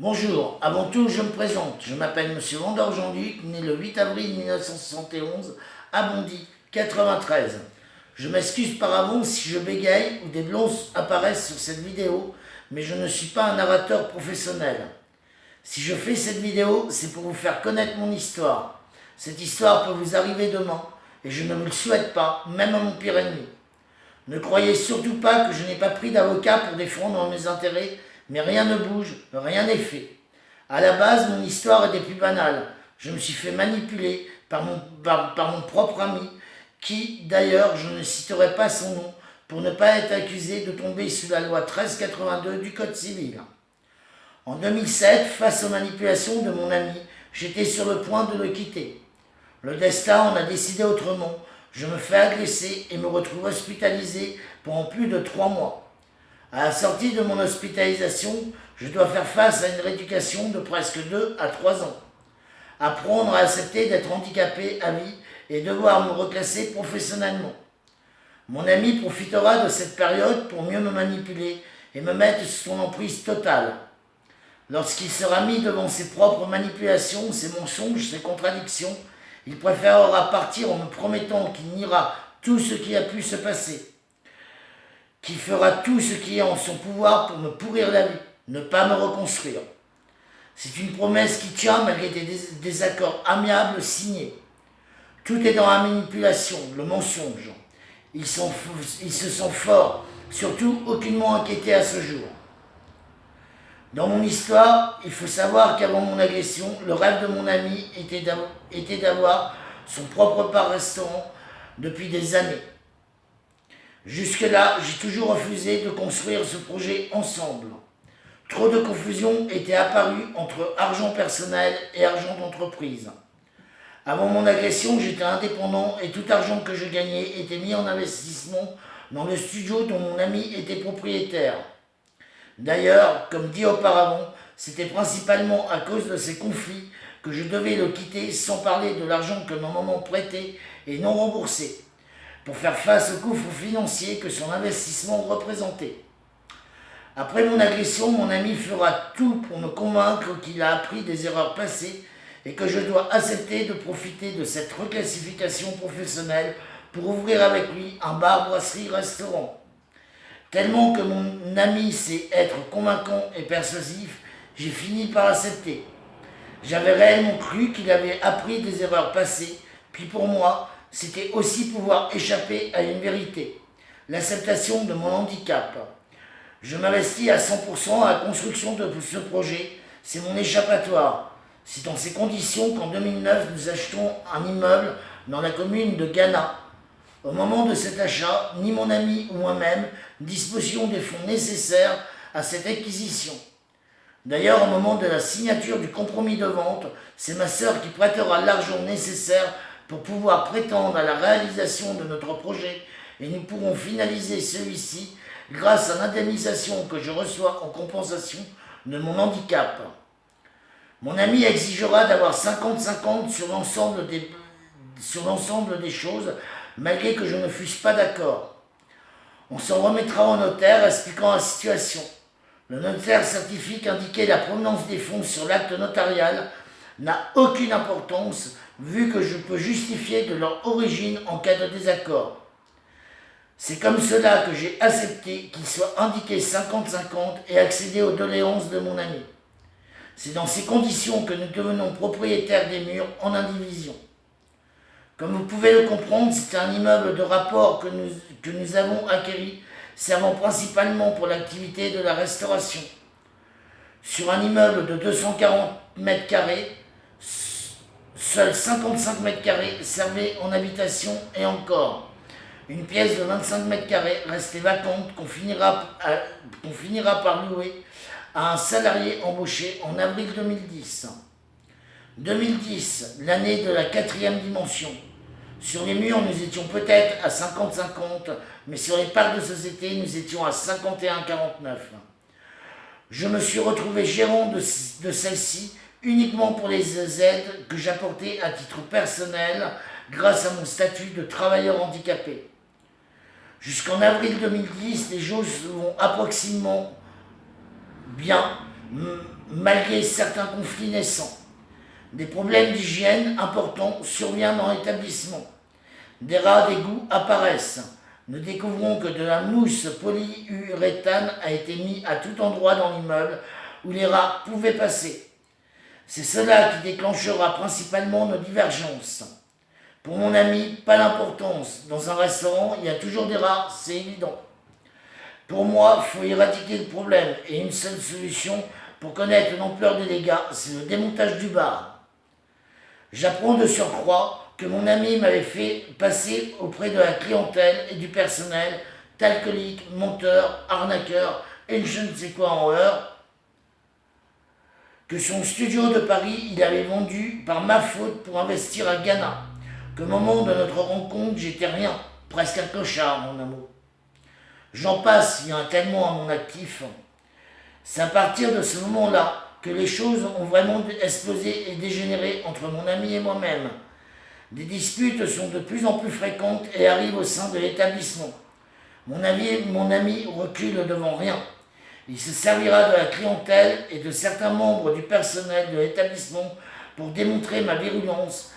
Bonjour, avant tout je me présente, je m'appelle Monsieur Vandorjean-Luc, né le 8 avril 1971 à Bondy, 93. Je m'excuse par avance si je bégaye ou des blonds apparaissent sur cette vidéo, mais je ne suis pas un narrateur professionnel. Si je fais cette vidéo, c'est pour vous faire connaître mon histoire. Cette histoire peut vous arriver demain, et je ne me le souhaite pas, même à mon pire ennemi. Ne croyez surtout pas que je n'ai pas pris d'avocat pour défendre mes intérêts, mais rien ne bouge, rien n'est fait. À la base, mon histoire était plus banale. Je me suis fait manipuler par mon propre ami, qui, d'ailleurs, je ne citerai pas son nom, pour ne pas être accusé de tomber sous la loi 1382 du Code civil. En 2007, face aux manipulations de mon ami, j'étais sur le point de le quitter. Le destin en a décidé autrement. Je me fais agresser et me retrouve hospitalisé pendant plus de 3 mois. À la sortie de mon hospitalisation, je dois faire face à une rééducation de presque 2 à 3 ans. Apprendre à accepter d'être handicapé à vie et devoir me reclasser professionnellement. Mon ami profitera de cette période pour mieux me manipuler et me mettre sous son emprise totale. Lorsqu'il sera mis devant ses propres manipulations, ses mensonges, ses contradictions, il préférera partir en me promettant qu'il niera tout ce qui a pu se passer, qu'il fera tout ce qui est en son pouvoir pour me pourrir la vie, ne pas me reconstruire. C'est une promesse qui tient malgré des désaccords amiables signés. Tout est dans la manipulation, le mensonge. Ils se sentent forts, surtout aucunement inquiétés à ce jour. Dans mon histoire, il faut savoir qu'avant mon agression, le rêve de mon ami était d'avoir son propre bar-restaurant depuis des années. Jusque-là, j'ai toujours refusé de construire ce projet ensemble. Trop de confusion était apparue entre argent personnel et argent d'entreprise. Avant mon agression, j'étais indépendant et tout argent que je gagnais était mis en investissement dans le studio dont mon ami était propriétaire. D'ailleurs, comme dit auparavant, c'était principalement à cause de ces conflits que je devais le quitter, sans parler de l'argent que ma maman prêtait et non remboursé, pour faire face au gouffre financier que son investissement représentait. Après mon agression, mon ami fera tout pour me convaincre qu'il a appris des erreurs passées et que je dois accepter de profiter de cette reclassification professionnelle pour ouvrir avec lui un bar, brasserie, restaurant. Tellement que mon ami sait être convaincant et persuasif, j'ai fini par accepter. J'avais réellement cru qu'il avait appris des erreurs passées, puis pour moi, c'était aussi pouvoir échapper à une vérité, l'acceptation de mon handicap. Je m'investis à 100% à la construction de ce projet, c'est mon échappatoire. C'est dans ces conditions qu'en 2009, nous achetons un immeuble dans la commune de Ghana. Au moment de cet achat, ni mon ami ou moi-même disposions des fonds nécessaires à cette acquisition. D'ailleurs, au moment de la signature du compromis de vente, c'est ma sœur qui prêtera l'argent nécessaire pour pouvoir prétendre à la réalisation de notre projet et nous pourrons finaliser celui-ci grâce à l'indemnisation que je reçois en compensation de mon handicap. Mon ami exigera d'avoir 50-50 sur l'ensemble des choses, malgré que je ne fusse pas d'accord. On s'en remettra au notaire expliquant la situation. Le notaire certifie qu'indiquer la provenance des fonds sur l'acte notarial n'a aucune importance vu que je peux justifier de leur origine en cas de désaccord. C'est comme cela que j'ai accepté qu'il soit indiqué 50-50 et accéder aux doléances de mon ami. C'est dans ces conditions que nous devenons propriétaires des murs en indivision. Comme vous pouvez le comprendre, c'est un immeuble de rapport que nous avons acquis, servant principalement pour l'activité de la restauration. Sur un immeuble de 240 mètres carrés, seuls 55 mètres carrés servaient en habitation et encore. Une pièce de 25 mètres carrés restait vacante qu'on finira par louer à un salarié embauché en avril 2010. 2010, l'année de la 4e dimension. Sur les murs, nous étions peut-être à 50-50, mais sur les parts de société, nous étions à 51-49. Je me suis retrouvé gérant de celle-ci uniquement pour les aides que j'apportais à titre personnel grâce à mon statut de travailleur handicapé. Jusqu'en avril 2010, les choses vont approximativement bien, malgré certains conflits naissants. Des problèmes d'hygiène importants surviennent dans l'établissement. Des rats d'égout apparaissent. Nous découvrons que de la mousse polyuréthane a été mise à tout endroit dans l'immeuble où les rats pouvaient passer. C'est cela qui déclenchera principalement nos divergences. Pour mon ami, pas d'importance. Dans un restaurant, il y a toujours des rats, c'est évident. Pour moi, il faut éradiquer le problème et une seule solution pour connaître l'ampleur des dégâts, c'est le démontage du bar. J'apprends de surcroît que mon ami m'avait fait passer auprès de la clientèle et du personnel, alcoolique, menteur, arnaqueur et je ne sais quoi en heure, que son studio de Paris, il avait vendu par ma faute pour investir à Ghana, qu'au moment de notre rencontre, j'étais rien, presque un clochard, mon amour. J'en passe, il y en a tellement à mon actif. C'est à partir de ce moment-là que les choses ont vraiment explosé et dégénéré entre mon ami et moi-même. Des disputes sont de plus en plus fréquentes et arrivent au sein de l'établissement. Mon ami recule devant rien. Il se servira de la clientèle et de certains membres du personnel de l'établissement pour démontrer ma virulence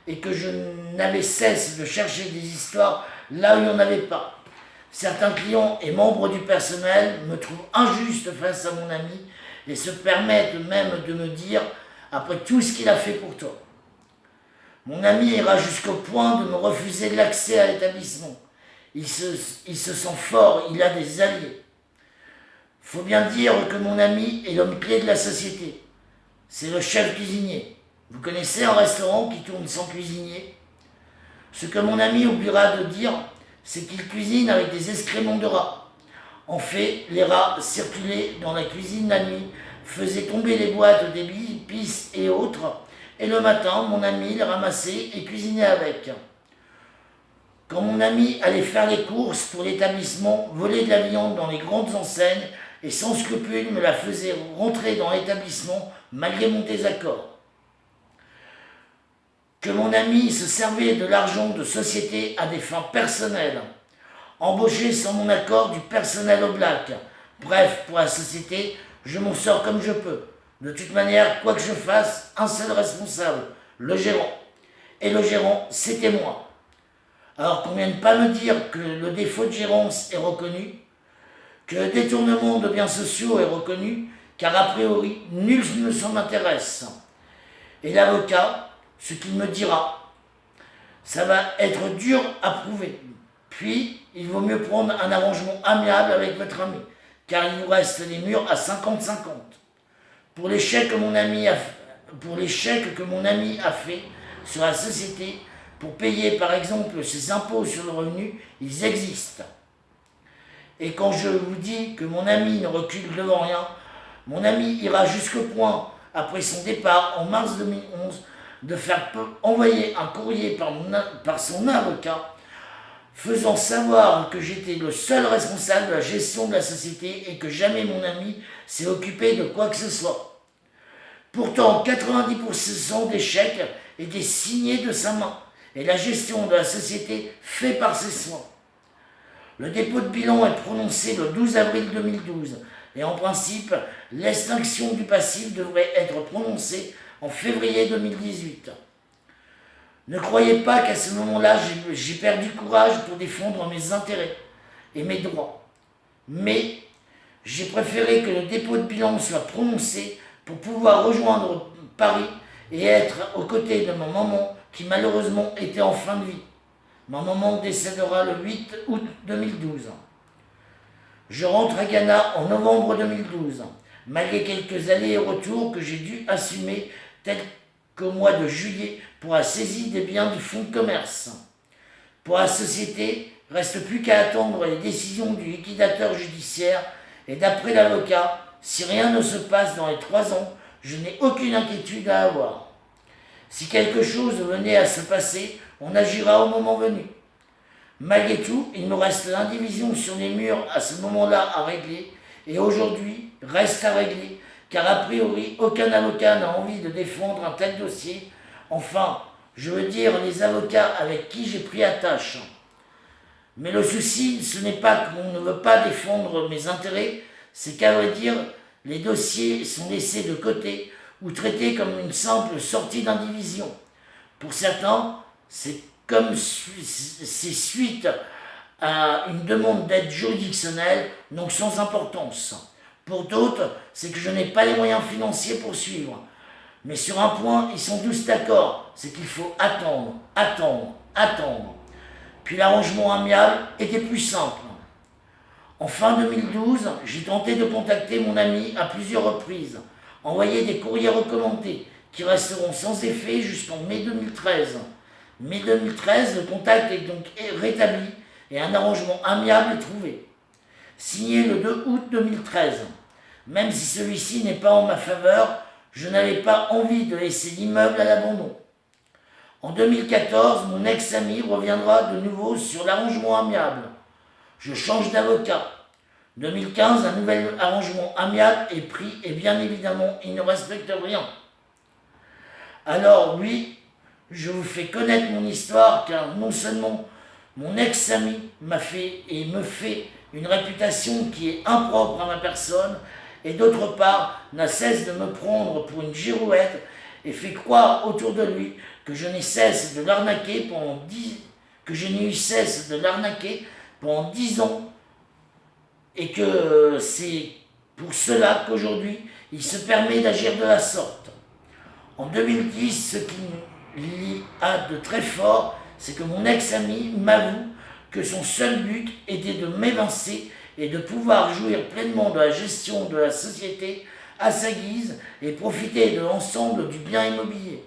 et que je n'avais cesse de chercher des histoires là où il n'y en avait pas. Certains clients et membres du personnel me trouvent injuste face à mon ami et se permettent même de me dire, après tout ce qu'il a fait pour toi. Mon ami ira jusqu'au point de me refuser l'accès à l'établissement. Il se sent fort, il a des alliés. Faut bien dire que mon ami est l'homme clé de la société. C'est le chef cuisinier. Vous connaissez un restaurant qui tourne sans cuisinier? Ce que mon ami oubliera de dire, c'est qu'il cuisine avec des excréments de rats. En fait, les rats circulaient dans la cuisine la nuit, faisaient tomber les boîtes d'épices et autres, et le matin, mon ami les ramassait et cuisinait avec. Quand mon ami allait faire les courses pour l'établissement, volait de la viande dans les grandes enseignes et sans scrupule me la faisait rentrer dans l'établissement malgré mon désaccord. Que mon ami se servait de l'argent de société à des fins personnelles, embauché sans mon accord du personnel au black. Bref, pour la société, je m'en sors comme je peux. De toute manière, quoi que je fasse, un seul responsable, le gérant. Et le gérant, c'était moi. Alors qu'on vienne pas me dire que le défaut de gérance est reconnu, que le détournement de biens sociaux est reconnu, car a priori, nul ne s'en intéresse. Et l'avocat, ce qu'il me dira, ça va être dur à prouver. Puis, il vaut mieux prendre un arrangement amiable avec votre ami, car il vous reste les murs à 50-50. Pour l'échec que mon ami a fait sur la société, pour payer par exemple ses impôts sur le revenu, ils existent. Et quand je vous dis que mon ami ne recule devant rien, mon ami ira jusqu'au point, après son départ en mars 2011, de faire envoyer un courrier par son avocat, faisant savoir que j'étais le seul responsable de la gestion de la société et que jamais mon ami s'est occupé de quoi que ce soit. Pourtant, 90% des chèques étaient signés de sa main et la gestion de la société faite par ses soins. Le dépôt de bilan est prononcé le 12 avril 2012 et en principe, l'extinction du passif devrait être prononcée en février 2018. Ne croyez pas qu'à ce moment-là, j'ai perdu courage pour défendre mes intérêts et mes droits. Mais j'ai préféré que le dépôt de bilan soit prononcé pour pouvoir rejoindre Paris et être aux côtés de ma maman qui malheureusement était en fin de vie. Ma maman décédera le 8 août 2012. Je rentre à Ghana en novembre 2012, malgré quelques allers et retours que j'ai dû assumer, tels qu'au mois de juillet pour la saisie des biens du fonds de commerce. Pour la société, reste plus qu'à attendre les décisions du liquidateur judiciaire et d'après l'avocat, si rien ne se passe dans les 3 ans, je n'ai aucune inquiétude à avoir. Si quelque chose venait à se passer, on agira au moment venu. Malgré tout, il me reste l'indivision sur les murs à ce moment-là à régler, et aujourd'hui reste à régler, car a priori, aucun avocat n'a envie de défendre un tel dossier. Enfin, je veux dire les avocats avec qui j'ai pris attache. Mais le souci, ce n'est pas qu'on ne veut pas défendre mes intérêts, c'est qu'à vrai dire, les dossiers sont laissés de côté ou traités comme une simple sortie d'indivision. Pour certains, c'est suite à une demande d'aide juridictionnelle, donc sans importance. Pour d'autres, c'est que je n'ai pas les moyens financiers pour suivre. Mais sur un point, ils sont tous d'accord, c'est qu'il faut attendre, attendre, attendre. Puis l'arrangement amiable était plus simple. En fin 2012, j'ai tenté de contacter mon ami à plusieurs reprises, envoyer des courriers recommandés qui resteront sans effet jusqu'en mai 2013. Mai 2013, le contact est donc rétabli et un arrangement amiable est trouvé. Signé le 2 août 2013. Même si celui-ci n'est pas en ma faveur, je n'avais pas envie de laisser l'immeuble à l'abandon. En 2014, mon ex-ami reviendra de nouveau sur l'arrangement amiable. Je change d'avocat. 2015, un nouvel arrangement amiable est pris et bien évidemment, il ne respecte rien. Alors oui, je vous fais connaître mon histoire car non seulement mon ex-ami m'a fait et me fait une réputation qui est impropre à ma personne et d'autre part n'a cesse de me prendre pour une girouette et fait croire autour de lui que je n'ai cesse de l'arnaquer pendant 10 ans et que c'est pour cela qu'aujourd'hui il se permet d'agir de la sorte. En 2010, ce qui y a de très fort, c'est que mon ex-ami m'avoue que son seul but était de m'évincer et de pouvoir jouir pleinement de la gestion de la société à sa guise et profiter de l'ensemble du bien immobilier.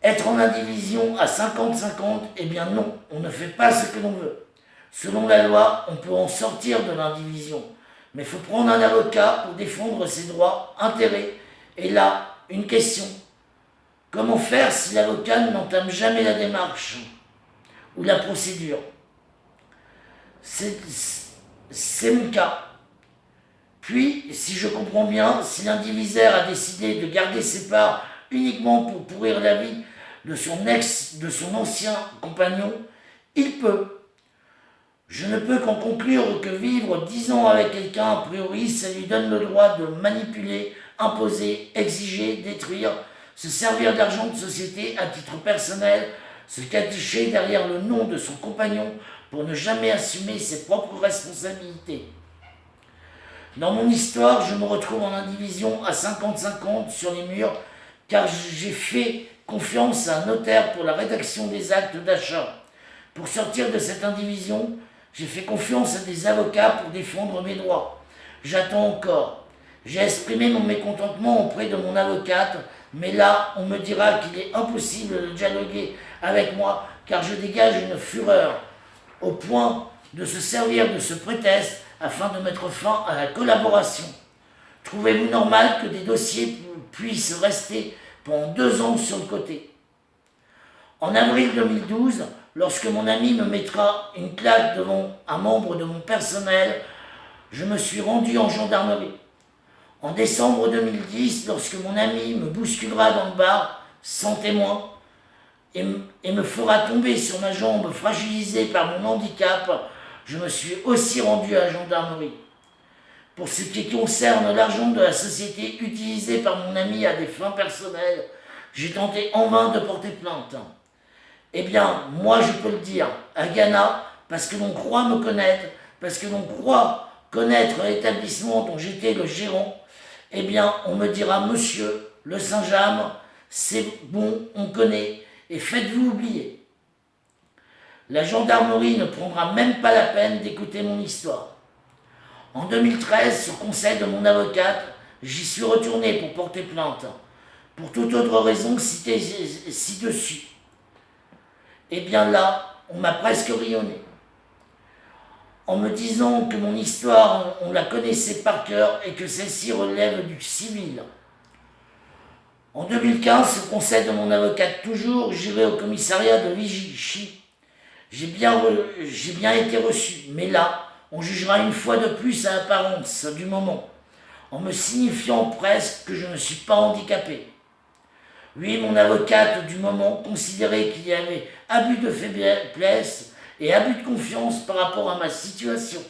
Être en indivision à 50-50, eh bien non, on ne fait pas ce que l'on veut. Selon la loi, on peut en sortir de l'indivision, mais il faut prendre un avocat pour défendre ses droits, intérêts. Et là, une question. Comment faire si l'avocat n'entame jamais la démarche ou la procédure? C'est mon cas. Puis, si je comprends bien, si l'indivisaire a décidé de garder ses parts uniquement pour pourrir la vie de son ancien compagnon, il peut. Je ne peux qu'en conclure que vivre 10 ans avec quelqu'un, a priori, ça lui donne le droit de manipuler, imposer, exiger, détruire, se servir d'argent de société à titre personnel, se cacher derrière le nom de son compagnon pour ne jamais assumer ses propres responsabilités. Dans mon histoire, je me retrouve en indivision à 50-50 sur les murs car j'ai fait confiance à un notaire pour la rédaction des actes d'achat. Pour sortir de cette indivision, j'ai fait confiance à des avocats pour défendre mes droits. J'attends encore. J'ai exprimé mon mécontentement auprès de mon avocate, mais là, on me dira qu'il est impossible de dialoguer avec moi car je dégage une fureur au point de se servir de ce prétexte afin de mettre fin à la collaboration. Trouvez-vous normal que des dossiers puissent rester pendant 2 ans sur le côté? En avril 2012, lorsque mon ami me mettra une claque devant un membre de mon personnel, je me suis rendu en gendarmerie. En décembre 2010, lorsque mon ami me bousculera dans le bar, sans témoin, et me fera tomber sur ma jambe fragilisée par mon handicap, je me suis aussi rendu à la gendarmerie. Pour ce qui concerne l'argent de la société utilisé par mon ami à des fins personnelles, j'ai tenté en vain de porter plainte. Eh bien, moi je peux le dire, à Ghana, parce que l'on croit me connaître, parce que l'on croit connaître l'établissement dont j'étais le gérant, eh bien, on me dira, monsieur, le Saint-James, c'est bon, on connaît, et faites-vous oublier. La gendarmerie ne prendra même pas la peine d'écouter mon histoire. En 2013, sur conseil de mon avocate, j'y suis retourné pour porter plainte, pour toute autre raison citée ci-dessus. Eh bien là, on m'a presque rayonné. En me disant que mon histoire, on la connaissait par cœur et que celle-ci relève du civil. En 2015, sur conseil de mon avocate toujours, j'irai au commissariat de Vichy. J'ai bien été reçu, mais là, on jugera une fois de plus à l'apparence du moment, en me signifiant presque que je ne suis pas handicapé. Oui, mon avocate du moment considérait qu'il y avait abus de faiblesse et abus de confiance par rapport à ma situation.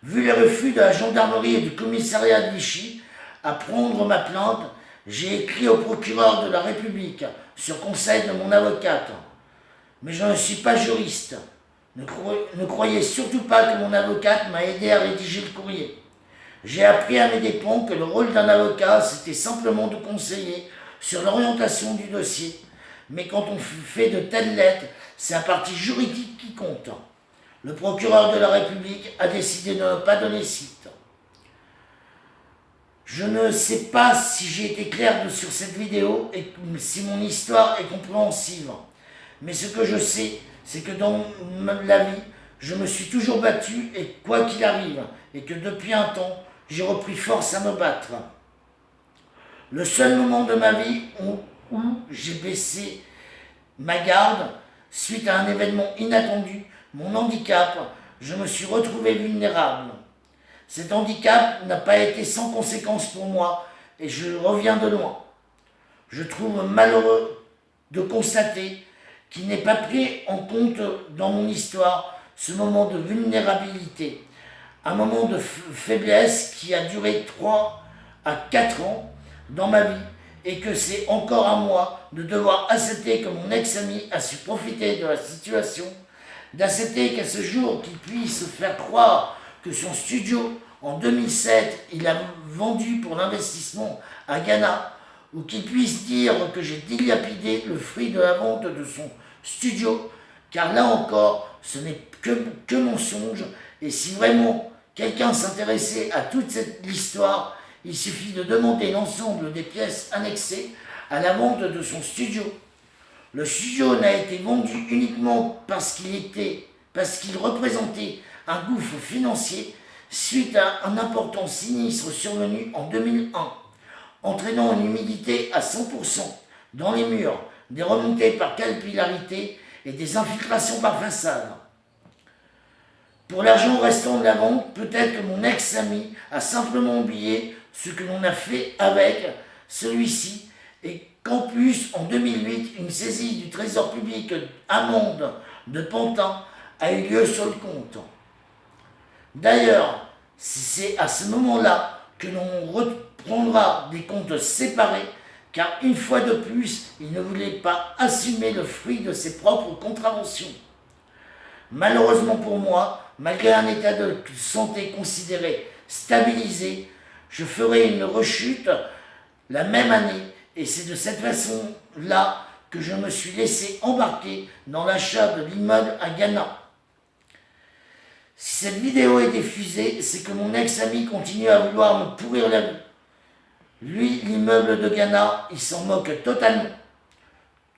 Vu les refus de la gendarmerie et du commissariat de Vichy à prendre ma plainte, j'ai écrit au procureur de la République sur conseil de mon avocate. Mais je ne suis pas juriste. Ne croyez surtout pas que mon avocate m'a aidé à rédiger le courrier. J'ai appris à mes dépens que le rôle d'un avocat, c'était simplement de conseiller sur l'orientation du dossier. Mais quand on fait de telles lettres, c'est un parti juridique qui compte. Le procureur de la République a décidé de ne pas donner suite. Je ne sais pas si j'ai été clair sur cette vidéo et si mon histoire est compréhensive. Mais ce que je sais, c'est que dans la vie, je me suis toujours battu et quoi qu'il arrive, et que depuis un temps, j'ai repris force à me battre. Le seul moment de ma vie où j'ai baissé ma garde, suite à un événement inattendu, mon handicap, je me suis retrouvé vulnérable. Cet handicap n'a pas été sans conséquence pour moi et je reviens de loin. Je trouve malheureux de constater qu'il n'est pas pris en compte dans mon histoire ce moment de vulnérabilité, un moment de faiblesse qui a duré 3 à 4 ans dans ma vie et que c'est encore à moi de devoir accepter que mon ex-ami a su profiter de la situation, d'accepter qu'à ce jour qu'il puisse faire croire que son studio en 2007 il a vendu pour l'investissement à Ghana, ou qu'il puisse dire que j'ai dilapidé le fruit de la vente de son studio, car là encore ce n'est que mensonge, et si vraiment quelqu'un s'intéressait à toute cette histoire, il suffit de demander l'ensemble des pièces annexées à la vente de son studio. Le studio n'a été vendu uniquement parce qu'il représentait un gouffre financier suite à un important sinistre survenu en 2001, entraînant une humidité à 100% dans les murs, des remontées par capillarité et des infiltrations par façade. Pour l'argent restant de la vente, peut-être que mon ex-ami a simplement oublié ce que l'on a fait avec celui-ci et qu'en plus, en 2008, une saisie du Trésor public amende de Pantin a eu lieu sur le compte. D'ailleurs, c'est à ce moment-là que l'on reprendra des comptes séparés, car une fois de plus, il ne voulait pas assumer le fruit de ses propres contraventions. Malheureusement pour moi, malgré un état de santé considéré stabilisé, je ferai une rechute la même année, et c'est de cette façon-là que je me suis laissé embarquer dans l'achat de l'immeuble à Ghana. Si cette vidéo est diffusée, c'est que mon ex-ami continue à vouloir me pourrir la vie. Lui, l'immeuble de Ghana, il s'en moque totalement.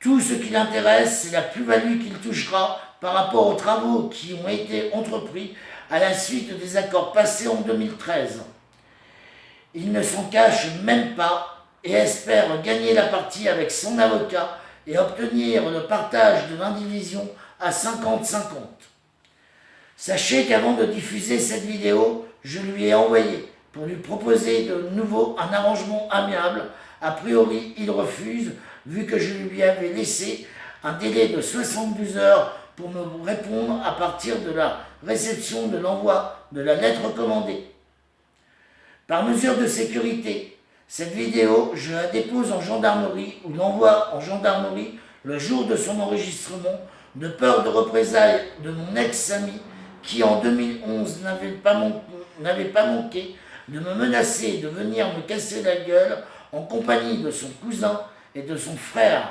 Tout ce qui l'intéresse, c'est la plus-value qu'il touchera par rapport aux travaux qui ont été entrepris à la suite des accords passés en 2013. Il ne s'en cache même pas et espère gagner la partie avec son avocat et obtenir le partage de l'indivision à 50-50. Sachez qu'avant de diffuser cette vidéo, je lui ai envoyé pour lui proposer de nouveau un arrangement amiable. A priori, il refuse, vu que je lui avais laissé un délai de 72 heures pour me répondre à partir de la réception de l'envoi de la lettre commandée. Par mesure de sécurité, cette vidéo, je la dépose en gendarmerie ou l'envoie en gendarmerie le jour de son enregistrement, de peur de représailles de mon ex-ami qui en 2011 n'avait pas manqué de me menacer de venir me casser la gueule en compagnie de son cousin et de son frère.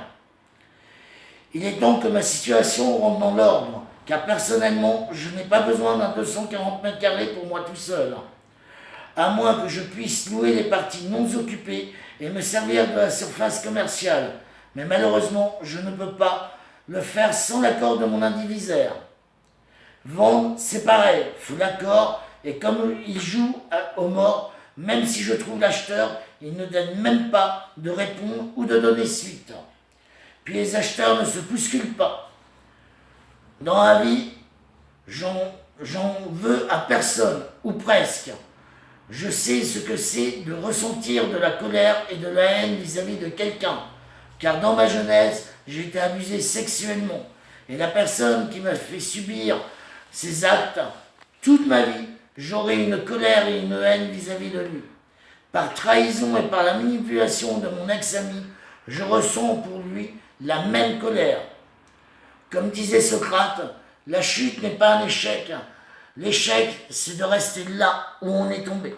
Il est temps que ma situation rentre dans l'ordre, car personnellement, je n'ai pas besoin d'un 240 mètres carrés pour moi tout seul, à moins que je puisse louer les parties non occupées et me servir de la surface commerciale. Mais malheureusement, je ne peux pas le faire sans l'accord de mon indivisaire. Vendre, c'est pareil, faut l'accord, et comme il joue aux morts, même si je trouve l'acheteur, il ne donne même pas de répondre ou de donner suite. Puis les acheteurs ne se bousculent pas. Dans la vie, j'en veux à personne, ou presque. Je sais ce que c'est de ressentir de la colère et de la haine vis-à-vis de quelqu'un, car dans ma jeunesse, j'ai été abusé sexuellement, et la personne qui m'a fait subir ces actes toute ma vie j'aurai une colère et une haine vis-à-vis de lui. Par trahison et par la manipulation de mon ex-ami, je ressens pour lui la même colère. Comme disait Socrate, la chute n'est pas un échec. L'échec, c'est de rester là où on est tombé.